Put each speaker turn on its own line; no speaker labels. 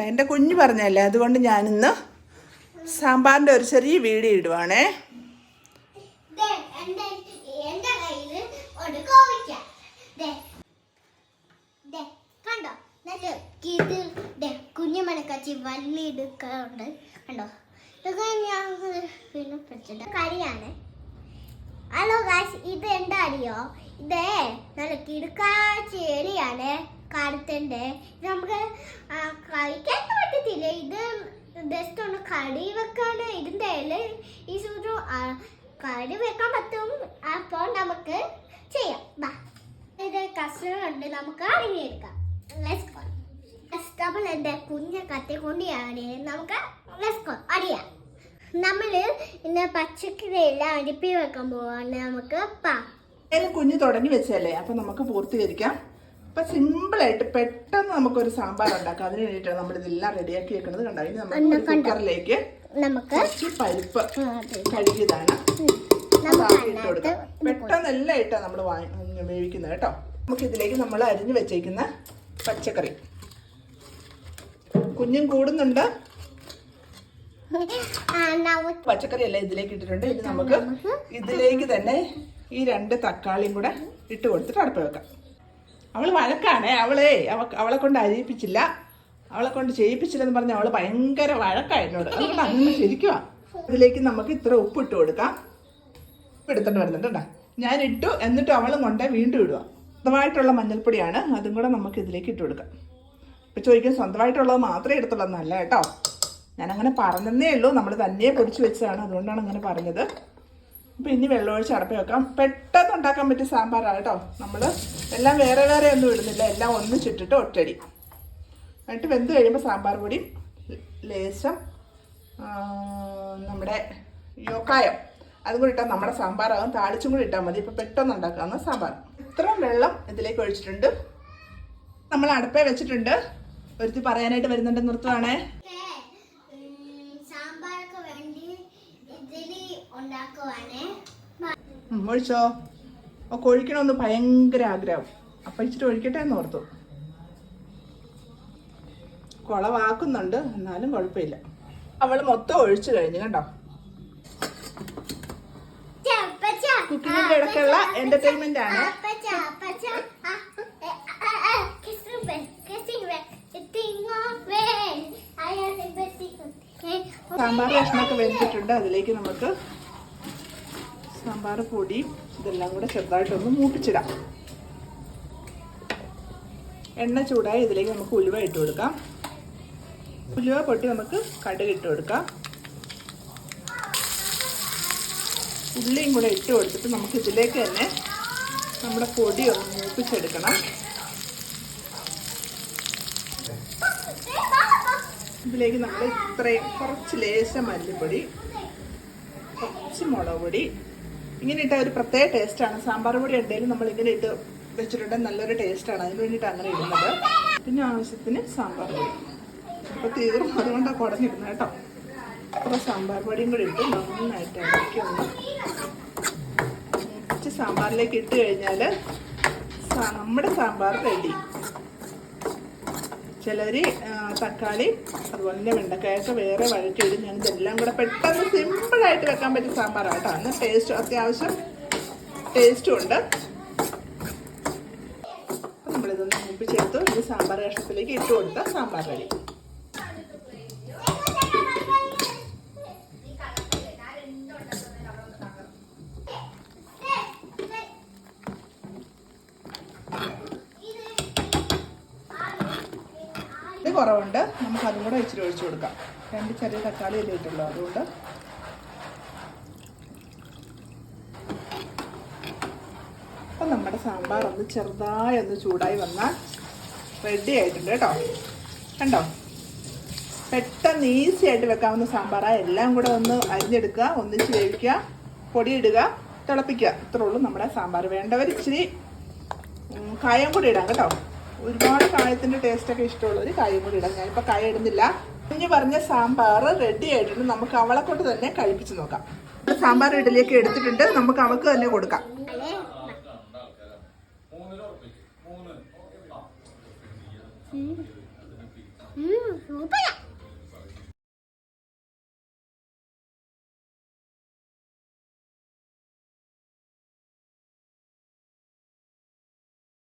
എൻ്റെ കുഞ്ഞ് പറഞ്ഞല്ലേ, അതുകൊണ്ട് ഞാനിന്ന് സാമ്പാറിൻ്റെ ഒരു ചെറിയ വീഡിയോ ഇടുവാണേ.
കുഞ്ഞുമണക്കച്ചി വള്ളി എടുക്കാറുണ്ട് കണ്ടോ. ഇതൊക്കെ ഞാൻ പിന്നെ കരിയാണ്. ഹലോ ഗായ്സ്, ഇത് എന്താ അറിയോ? ഇത് നല്ല കിടുക്കാച്ചി എലിയാണ് കറുത്തണ്ട്. ഇത് നമുക്ക് കഴിക്കാൻ പറ്റത്തില്ല. ഇത് ജസ്റ്റ് ഒന്ന് കറി വെക്കാണ്. ഇതിൻ്റെ ഇല ഈ സൂചി കറി വെക്കാൻ പറ്റും. അപ്പോൾ നമുക്ക് ചെയ്യാം. ഇത് കഷ്ണമുണ്ട്, നമുക്ക് അരിഞ്ഞെടുക്കാം. വെജിറ്റബിൾ എൻ്റെ കുഞ്ഞ് കത്തിക്കൊണ്ടിയാണ്. നമുക്ക് അറിയാം. നമ്മൾ ഇന്ന് പച്ചക്കറിയെല്ലാം അടുപ്പി വെക്കാൻ പോവാണ്. നമുക്ക്
കുഞ്ഞ് തുടങ്ങി വെച്ചല്ലേ, അപ്പൊ നമുക്ക് പൂർത്തീകരിക്കാം. അപ്പൊ സിമ്പിളായിട്ട് പെട്ടെന്ന് നമുക്കൊരു സാമ്പാർ ഉണ്ടാക്കാം. അതിന് വേണ്ടിയിട്ടാണ് നമ്മൾ ഇതെല്ലാം റെഡിയാക്കി വെക്കുന്നത്. കണ്ടോ, ഇനി നമുക്ക് കുക്കറിലേക്ക് കുറച്ച് പരിപ്പ് കഴുകിയതാണ് ഇട്ട് കൊടുക്കാം. പെട്ടെന്ന് എല്ലാം ഇട്ടാണ് നമ്മൾ വേവിക്കുന്നത് കേട്ടോ. നമുക്ക് ഇതിലേക്ക് നമ്മൾ അരിഞ്ഞു വെച്ചേക്കുന്ന പച്ചക്കറി, കുഞ്ഞും കൂടുന്നുണ്ട്, പച്ചക്കറി എല്ലാം ഇതിലേക്ക് ഇട്ടിട്ടുണ്ട്. ഇനി നമുക്ക് ഇതിലേക്ക് തന്നെ ഈ 2 തക്കാളിയും കൂടെ ഇട്ട് കൊടുത്തിട്ട് അടുപ്പ് വെക്കാം. അവള് വഴക്കാണേ. അവളെ കൊണ്ട് അരിയിപ്പിച്ചില്ല, അവളെ കൊണ്ട് ചെയ്യിപ്പിച്ചില്ലെന്ന് പറഞ്ഞ അവള് ഭയങ്കര വഴക്കായിരുന്നോട്. അതുകൊണ്ട് അങ്ങനെ ശരിക്കുവാ. ഇതിലേക്ക് നമുക്ക് ഇത്ര ഉപ്പ് ഇട്ട് കൊടുക്കാം. ഉപ്പ് എടുത്തിട്ട് വരുന്നുണ്ട് കേട്ടോ. ഞാൻ ഇട്ടു, എന്നിട്ട് അവളും കൊണ്ട് വീണ്ടും ഇടുക. സ്വന്തമായിട്ടുള്ള മഞ്ഞൾപ്പൊടിയാണ്, അതും കൂടെ നമുക്ക് ഇതിലേക്ക് ഇട്ട് കൊടുക്കാം. ഇപ്പം ചോദിക്കും സ്വന്തമായിട്ടുള്ളത് മാത്രമേ എടുത്തുള്ളൂ എന്നല്ല കേട്ടോ. ഞാനങ്ങനെ പറഞ്ഞതേ ഉള്ളൂ. നമ്മൾ തന്നെ പൊടിച്ച് വെച്ചതാണ്, അതുകൊണ്ടാണ് അങ്ങനെ പറഞ്ഞത്. അപ്പോൾ ഇനി വെള്ളമൊഴിച്ച് അടപ്പി വെക്കാം. പെട്ടെന്ന് ഉണ്ടാക്കാൻ പറ്റിയ സാമ്പാറാണ് കേട്ടോ. നമ്മൾ എല്ലാം വേറെ വേറെ ഒന്നും ഇടുന്നില്ല, എല്ലാം ഒന്നിച്ചിട്ടിട്ട് ഒറ്റടി. എന്നിട്ട് വെന്ത് കഴിയുമ്പോൾ സാമ്പാർ പൊടി ലേശം നമ്മുടെ യോക്കായം അതും കൂടി ഇട്ടാൽ നമ്മുടെ സാമ്പാറാകും. താളിച്ചും കൂടി ഇട്ടാൽ മതി. ഇപ്പോൾ പെട്ടെന്ന് ഉണ്ടാക്കാവുന്ന സാമ്പാർ. ഇത്രയും വെള്ളം ഇതിലേക്ക് ഒഴിച്ചിട്ടുണ്ട്. നമ്മൾ അടുപ്പേ വെച്ചിട്ടുണ്ട്. ഒരുത്തി പറയാനായിട്ട് വരുന്നുണ്ട്, നിർത്തുവാണേ. ഒഴിച്ചോ. ഒക്കെ ഒഴിക്കണമെന്ന് ഭയങ്കര ആഗ്രഹം. അപ്പം ഇച്ചിരി ഒഴിക്കട്ടെ എന്ന് ഓർത്തു. കുളവാക്കുന്നുണ്ട്, എന്നാലും കുഴപ്പമില്ല. അവള് മൊത്തം ഒഴിച്ചു കഴിഞ്ഞു കണ്ടോ. കുക്കിങ്ങിന്റെ ഇടയ്ക്കുള്ള എന്റർടൈൻമെന്റ് ആണ്. സാമ്പാർ കഷ്ണമൊക്കെ വെന്തിട്ടുണ്ട്. അതിലേക്ക് നമുക്ക് സാമ്പാർ പൊടി ഇതെല്ലാം കൂടെ ചെറുതായിട്ടൊന്ന് മൂപ്പിച്ചിടാം. എണ്ണ ചൂടായി ഇതിലേക്ക് നമുക്ക് ഉലുവ ഇട്ട് കൊടുക്കാം. ഉലുവ പൊട്ടി നമുക്ക് കടുക് ഇട്ട് കൊടുക്കാം. ഉള്ളിയും കൂടെ ഇട്ട് കൊടുത്തിട്ട് നമുക്ക് ഇതിലേക്ക് തന്നെ നമ്മുടെ പൊടി ഒന്ന് മൂപ്പിച്ചെടുക്കണം. ഇതിലേക്ക് നമ്മൾ ഇത്രയും കുറച്ച് ലേശം മല്ലിപ്പൊടി, കുറച്ച് മുളക് പൊടി, ഇങ്ങനെ ഇട്ടാൽ ഒരു പ്രത്യേക ടേസ്റ്റാണ്. സാമ്പാർ പൊടി ഉണ്ടെങ്കിലും നമ്മൾ ഇങ്ങനെ ഇട്ട് വെച്ചിട്ടുണ്ടെങ്കിൽ നല്ലൊരു ടേസ്റ്റാണ്. അതിന് വേണ്ടിയിട്ടാണ് അങ്ങനെ ഇടുന്നത്. പിന്നെ ആവശ്യത്തിന് സാമ്പാർ പൊടി. അപ്പോൾ തീർന്നു, അതുകൊണ്ടാണ് കുടഞ്ഞിടുന്നത് കേട്ടോ. അപ്പോൾ സാമ്പാർ പൊടിയും കൂടി ഇട്ട് നന്നായിട്ട് ഇളക്കി ഒന്ന് കുറച്ച് സാമ്പാറിലേക്ക് ഇട്ട് കഴിഞ്ഞാൽ നമ്മുടെ സാമ്പാർ റെഡി. ചിലർ തക്കാളി അതുപോലെ തന്നെ വെണ്ടക്കായൊക്കെ വേറെ വഴറ്റിയിടും. ഞാൻ ഇതെല്ലാം കൂടെ പെട്ടെന്ന് സിമ്പിളായിട്ട് വെക്കാൻ പറ്റിയ സാമ്പാറാണ് കേട്ടോ. എന്നാൽ ടേസ്റ്റ് അത്യാവശ്യം ടേസ്റ്റും ഉണ്ട്. അപ്പം നമ്മളിതൊന്ന് മൂപ്പിച്ചെടുത്തു. ഇത് സാമ്പാർ കഷ്ണത്തിലേക്ക് ഇട്ട് കൊടുത്താൽ സാമ്പാർ റെഡി. കുറവുണ്ട്, നമുക്ക് അതും കൂടെ ഇച്ചിരി ഒഴിച്ചു കൊടുക്കാം. 2 ചെറിയ തക്കാളി അല്ലേ ഇട്ടുള്ളൂ, അതുകൊണ്ട് അപ്പം നമ്മുടെ സാമ്പാർ ഒന്ന് ചെറുതായി ഒന്ന് ചൂടായി വന്നാൽ റെഡി ആയിട്ടുണ്ട് കേട്ടോ. കണ്ടോ, പെട്ടെന്ന് ഈസി ആയിട്ട് വെക്കാവുന്ന സാമ്പാറാണ്. എല്ലാം കൂടെ ഒന്ന് അരിഞ്ഞെടുക്കുക, ഒന്നിച്ച് വേവിക്കുക, പൊടിയിടുക, തിളപ്പിക്കുക. ഇത്രേ ഉള്ളൂ നമ്മുടെ സാമ്പാർ. വേണ്ടവർ ഇച്ചിരി കായം കൂടി ഇടാം കേട്ടോ. ഒരുപാട് കായത്തിൻ്റെ ടേസ്റ്റൊക്കെ ഇഷ്ടമുള്ളവർ കായം കൂടി ഇടാം. ഞാനിപ്പോൾ കായം ഇടുന്നില്ല. കുഞ്ഞ് പറഞ്ഞ സാമ്പാർ റെഡി ആയിട്ടുണ്ട്. നമുക്ക് അവളെ കൊണ്ട് തന്നെ കഴിപ്പിച്ച് നോക്കാം. സാമ്പാർ ഇഡലിയൊക്കെ എടുത്തിട്ടുണ്ട്, നമുക്ക് അവൾക്ക് തന്നെ കൊടുക്കാം.
ഉം.